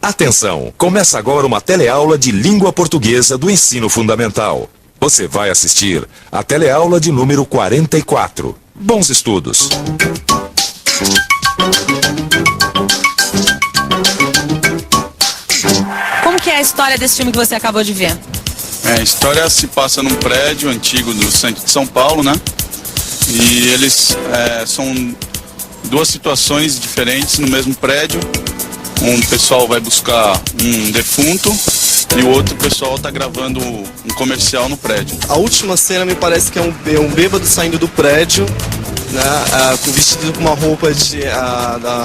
Atenção! Começa agora uma teleaula de língua portuguesa do ensino fundamental. Você vai assistir a teleaula de número 44. Bons estudos! Como que é a história desse filme que você acabou de ver? A história se passa num prédio antigo do centro de São Paulo, né? E eles são duas situações diferentes no mesmo prédio. Um pessoal vai buscar um defunto e o outro pessoal está gravando um comercial no prédio. A última cena me parece que é um bêbado saindo do prédio, né, vestido com uma roupa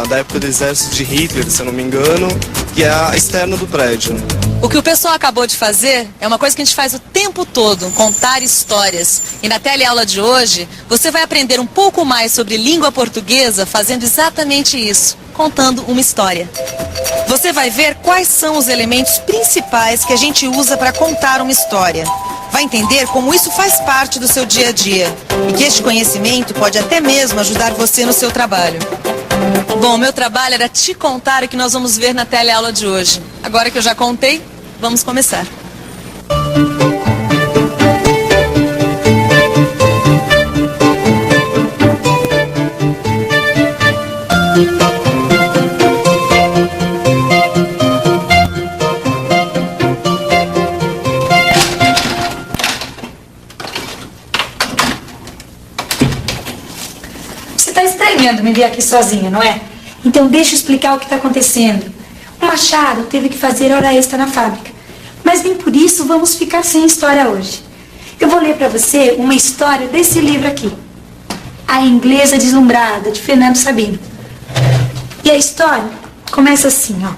da época do exército de Hitler, se eu não me engano, que é a externa do prédio. O que o pessoal acabou de fazer é uma coisa que a gente faz o tempo todo, contar histórias. E na teleaula de hoje, você vai aprender um pouco mais sobre língua portuguesa fazendo exatamente isso, contando uma história. Você vai ver quais são os elementos principais que a gente usa para contar uma história. Vai entender como isso faz parte do seu dia a dia e que este conhecimento pode até mesmo ajudar você no seu trabalho. Bom, meu trabalho era te contar o que nós vamos ver na teleaula de hoje. Agora que eu já contei, vamos começar. Me ver aqui sozinha, não é? Então deixa eu explicar o que está acontecendo. O Machado teve que fazer hora extra na fábrica, mas nem por isso vamos ficar sem história hoje. Eu vou ler para você uma história desse livro aqui, A Inglesa Deslumbrada, de Fernando Sabino. E a história começa assim, ó.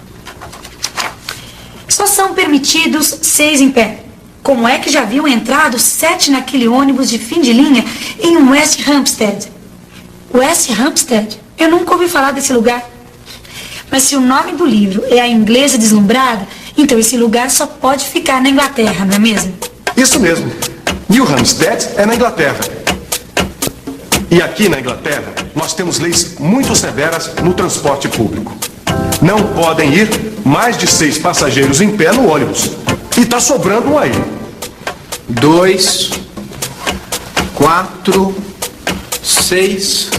Só são permitidos 6 em pé. Como é que já haviam entrado 7 naquele ônibus de fim de linha em West Hampstead? West Hampstead? Eu nunca ouvi falar desse lugar. Mas se o nome do livro é A Inglesa Deslumbrada, então esse lugar só pode ficar na Inglaterra, não é mesmo? Isso mesmo. New Hampstead é na Inglaterra. E aqui na Inglaterra, nós temos leis muito severas no transporte público. Não podem ir mais de 6 passageiros em pé no ônibus. E tá sobrando um aí. 2, 4, 6,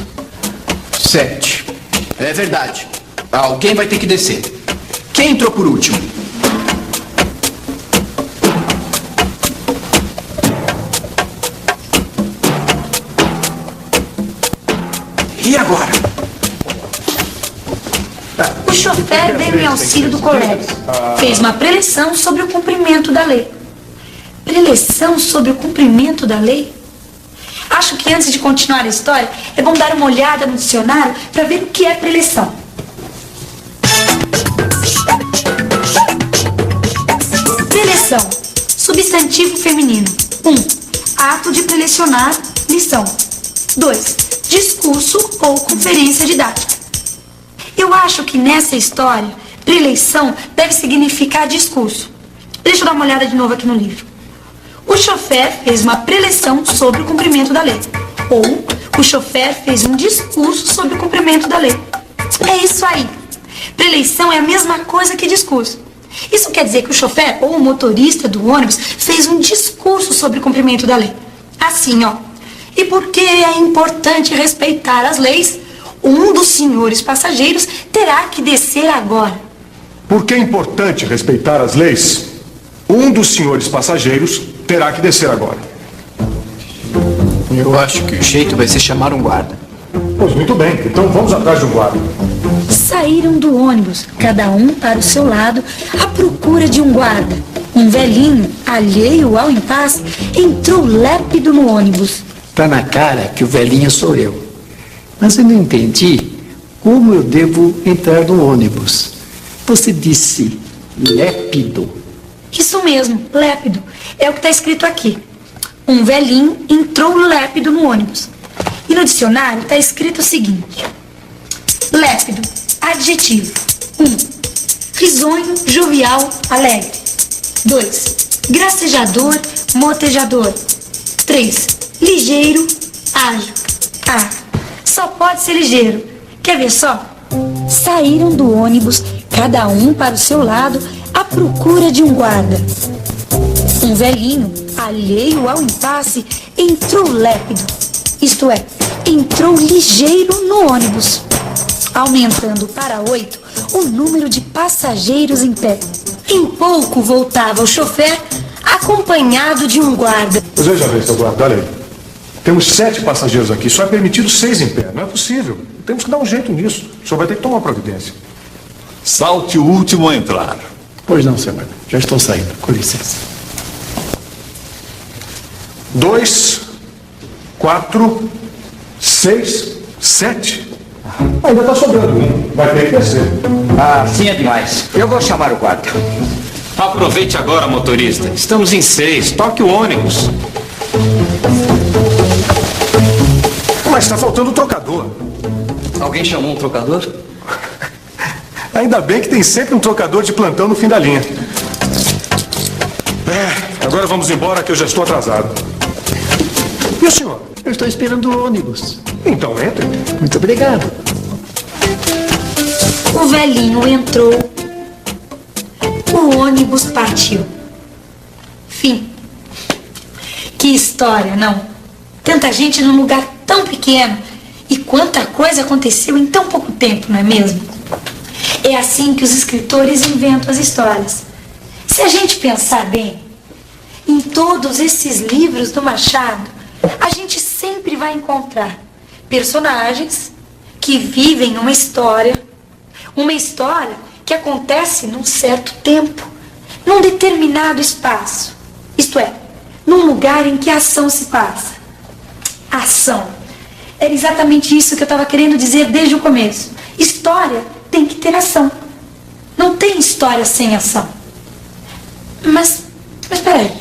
7. É verdade. Alguém vai ter que descer. Quem entrou por último? E agora? O chofer veio em auxílio do colega. Fez uma preleção sobre o cumprimento da lei. Preleção sobre o cumprimento da lei? Acho que antes de continuar a história, é bom dar uma olhada no dicionário para ver o que é preleção. Preleção. Substantivo feminino. 1. Ato de prelecionar, lição. 2. Discurso ou conferência didática. Eu acho que nessa história, preleição deve significar discurso. Deixa eu dar uma olhada de novo aqui no livro. O chofer fez uma preleção sobre o cumprimento da lei. Ou, o chofer fez um discurso sobre o cumprimento da lei. É isso aí. Preleição é a mesma coisa que discurso. Isso quer dizer que o chofer ou o motorista do ônibus fez um discurso sobre o cumprimento da lei. Assim, ó. E porque é importante respeitar as leis, um dos senhores passageiros terá que descer agora. Porque é importante respeitar as leis, um dos senhores passageiros terá que descer agora. Eu acho que o jeito vai ser chamar um guarda. Pois muito bem, então vamos atrás de um guarda. Saíram do ônibus, cada um para o seu lado, à procura de um guarda. Um velhinho, alheio ao impasse, entrou lépido no ônibus. Tá na cara que o velhinho sou eu. Mas eu não entendi como eu devo entrar no ônibus. Você disse lépido. Isso mesmo, lépido. É o que está escrito aqui. Um velhinho entrou lépido no ônibus. E no dicionário está escrito o seguinte. Lépido, adjetivo. 1. Risonho, jovial, alegre. 2. Gracejador, motejador. 3. Ligeiro, ágil. Só pode ser ligeiro. Quer ver só? Saíram do ônibus cada um para o seu lado, à procura de um guarda. Um velhinho, alheio ao impasse, entrou lépido, isto é, entrou ligeiro no ônibus, aumentando para 8 o número de passageiros em pé. Em pouco voltava o chofer, acompanhado de um guarda. Mas veja bem, seu guarda, olha aí. Temos 7 passageiros aqui, só é permitido 6 em pé. Não é possível. Temos que dar um jeito nisso. O senhor vai ter que tomar providência. Salte o último a entrar. Pois não, senhor. Já estou saindo. Com licença. 2, 4, 6, 7. Ainda está sobrando um. Vai ter que descer. Assim é demais. Eu vou chamar o guarda. Aproveite agora, motorista. Estamos em 6. Toque o ônibus. Mas está faltando o trocador. Alguém chamou um trocador? Ainda bem que tem sempre um trocador de plantão no fim da linha. Agora vamos embora que eu já estou atrasado. E o senhor? Eu estou esperando o ônibus. Então entre. Muito obrigado. O velhinho entrou. O ônibus partiu. Fim. Que história, não? Tanta gente num lugar tão pequeno. E quanta coisa aconteceu em tão pouco tempo, não é mesmo? É assim que os escritores inventam as histórias. Se a gente pensar bem, em todos esses livros do Machado, a gente sempre vai encontrar personagens que vivem uma história que acontece num certo tempo, num determinado espaço, isto é, num lugar em que a ação se passa. Ação. Era exatamente isso que eu estava querendo dizer desde o começo. História tem que ter ação. Não tem história sem ação. Mas peraí.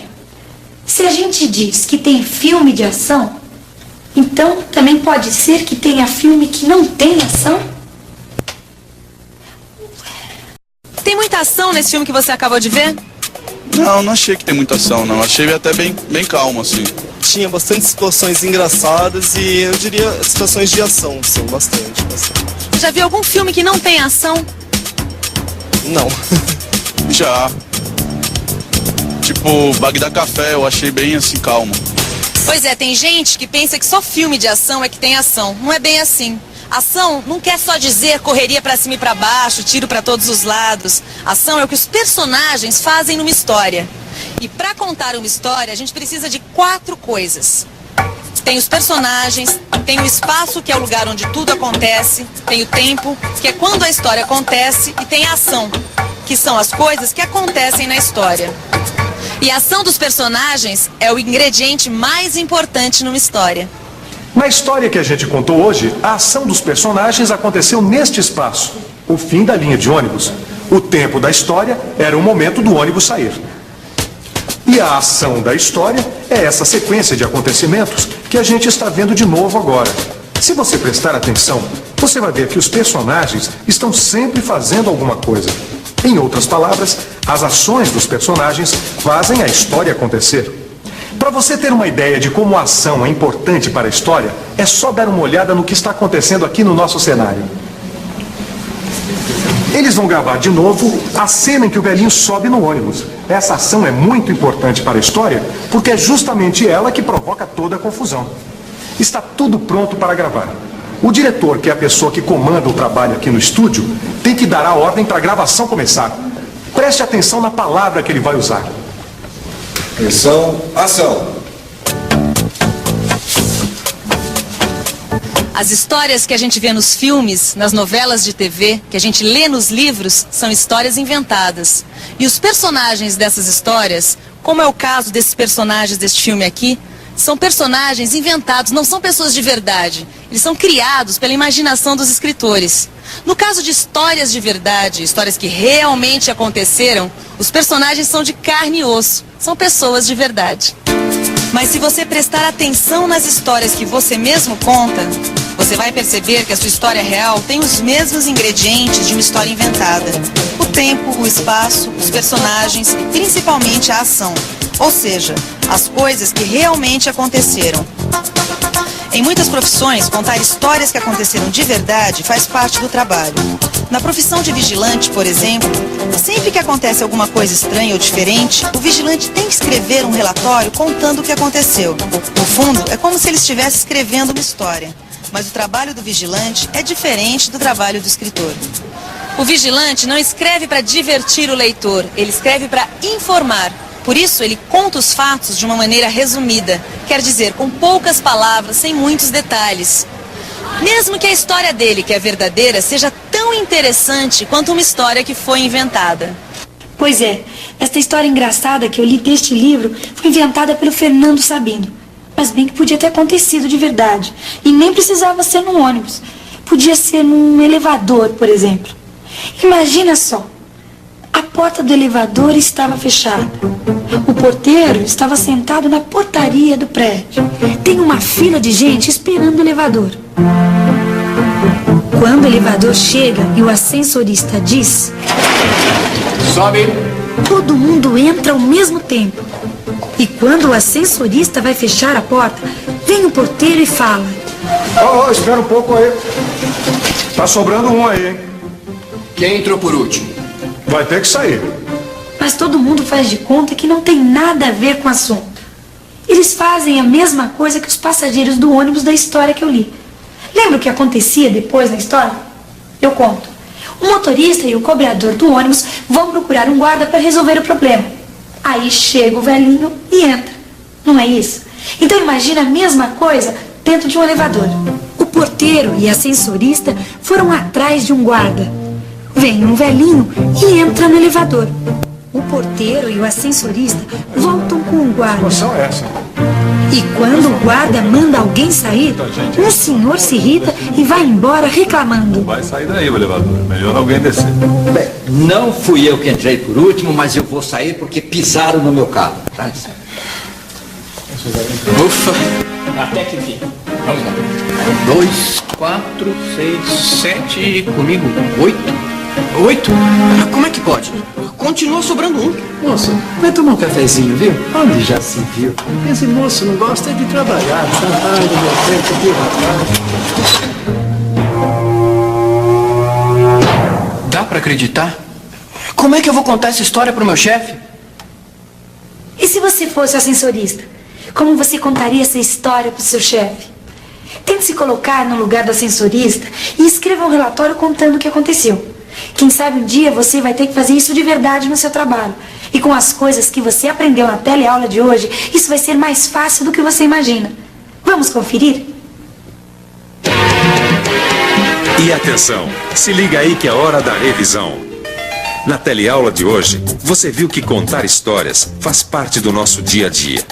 Se a gente diz que tem filme de ação, então também pode ser que tenha filme que não tem ação? Tem muita ação nesse filme que você acabou de ver? Não achei que tem muita ação, não. Achei até bem calmo, assim. Tinha bastante situações engraçadas e eu diria situações de ação, sim, bastante. Já viu algum filme que não tem ação? Não. Já. Tipo, Bagdá Café, eu achei bem assim, calmo. Pois é, tem gente que pensa que só filme de ação é que tem ação. Não é bem assim. Ação não quer só dizer correria pra cima e pra baixo, tiro pra todos os lados. Ação é o que os personagens fazem numa história. E pra contar uma história, a gente precisa de 4 coisas. Tem os personagens, tem o espaço, que é o lugar onde tudo acontece, tem o tempo, que é quando a história acontece, e tem a ação, que são as coisas que acontecem na história. E a ação dos personagens é o ingrediente mais importante numa história. Na história que a gente contou hoje, a ação dos personagens aconteceu neste espaço, o fim da linha de ônibus. O tempo da história era o momento do ônibus sair. E a ação da história é essa sequência de acontecimentos que a gente está vendo de novo agora. Se você prestar atenção, você vai ver que os personagens estão sempre fazendo alguma coisa. Em outras palavras, as ações dos personagens fazem a história acontecer. Para você ter uma ideia de como a ação é importante para a história, é só dar uma olhada no que está acontecendo aqui no nosso cenário. Eles vão gravar de novo a cena em que o velhinho sobe no ônibus. Essa ação é muito importante para a história, porque é justamente ela que provoca toda a confusão. Está tudo pronto para gravar. O diretor, que é a pessoa que comanda o trabalho aqui no estúdio, tem que dar a ordem para a gravação começar. Preste atenção na palavra que ele vai usar. Atenção, ação. As histórias que a gente vê nos filmes, nas novelas de TV, que a gente lê nos livros, são histórias inventadas. E os personagens dessas histórias, como é o caso desses personagens deste filme aqui, são personagens inventados, não são pessoas de verdade. Eles são criados pela imaginação dos escritores. No caso de histórias de verdade, histórias que realmente aconteceram, os personagens são de carne e osso, são pessoas de verdade. Mas se você prestar atenção nas histórias que você mesmo conta, você vai perceber que a sua história real tem os mesmos ingredientes de uma história inventada. O tempo, o espaço, os personagens e principalmente a ação. Ou seja, as coisas que realmente aconteceram. Em muitas profissões, contar histórias que aconteceram de verdade faz parte do trabalho. Na profissão de vigilante, por exemplo, sempre que acontece alguma coisa estranha ou diferente, o vigilante tem que escrever um relatório contando o que aconteceu. No fundo, é como se ele estivesse escrevendo uma história. Mas o trabalho do vigilante é diferente do trabalho do escritor. O vigilante não escreve para divertir o leitor, ele escreve para informar. Por isso, ele conta os fatos de uma maneira resumida, quer dizer, com poucas palavras, sem muitos detalhes. Mesmo que a história dele, que é verdadeira, seja tão interessante quanto uma história que foi inventada. Pois é, esta história engraçada que eu li deste livro foi inventada pelo Fernando Sabino. Mas bem que podia ter acontecido de verdade. E nem precisava ser num ônibus. Podia ser num elevador, por exemplo. Imagina só. A porta do elevador estava fechada. O porteiro estava sentado na portaria do prédio. Tem uma fila de gente esperando o elevador. Quando o elevador chega e o ascensorista diz: sobe. Todo mundo entra ao mesmo tempo. E quando o ascensorista vai fechar a porta, vem o porteiro e fala: espera um pouco aí. Tá sobrando um aí, hein? Quem entrou por último? Vai ter que sair. Mas todo mundo faz de conta que não tem nada a ver com o assunto. Eles fazem a mesma coisa que os passageiros do ônibus da história que eu li. Lembra o que acontecia depois na história? Eu conto. O motorista e o cobrador do ônibus vão procurar um guarda para resolver o problema. Aí chega o velhinho e entra. Não é isso? Então imagina a mesma coisa dentro de um elevador. O porteiro e a ascensorista foram atrás de um guarda. Vem um velhinho e entra no elevador. O porteiro e o ascensorista voltam com o guarda. Que situação é essa? E quando o guarda manda alguém sair, um senhor se irrita e vai embora reclamando. Vai sair daí o elevador. Melhor alguém descer. Bem, não fui eu que entrei por último, mas eu vou sair porque pisaram no meu carro. Tá? Ufa. Até que enfim. Vamos lá. 2, 4, 6, 7, comigo 8. 8? Como é que pode? Continua sobrando um. Moço, vai tomar um cafezinho, viu? Onde já se viu? Esse moço não gosta de trabalhar. Trabalho, meu tempo, aqui, Dá pra acreditar? Como é que eu vou contar essa história pro meu chefe? E se você fosse ascensorista? Como você contaria essa história pro seu chefe? Tente se colocar no lugar do ascensorista e escreva um relatório contando o que aconteceu. Quem sabe um dia você vai ter que fazer isso de verdade no seu trabalho. E com as coisas que você aprendeu na teleaula de hoje, isso vai ser mais fácil do que você imagina. Vamos conferir? E atenção, se liga aí que é hora da revisão. Na teleaula de hoje, você viu que contar histórias faz parte do nosso dia a dia.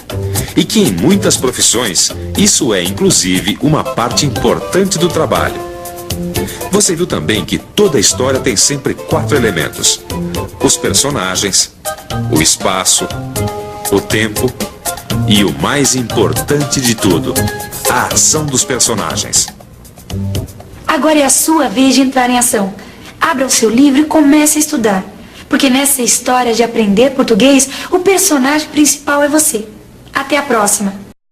E que em muitas profissões, isso é inclusive uma parte importante do trabalho. Você viu também que toda história tem sempre 4 elementos: os personagens, o espaço, o tempo e o mais importante de tudo, a ação dos personagens. Agora é a sua vez de entrar em ação. Abra o seu livro e comece a estudar. Porque nessa história de aprender português, o personagem principal é você. Até a próxima!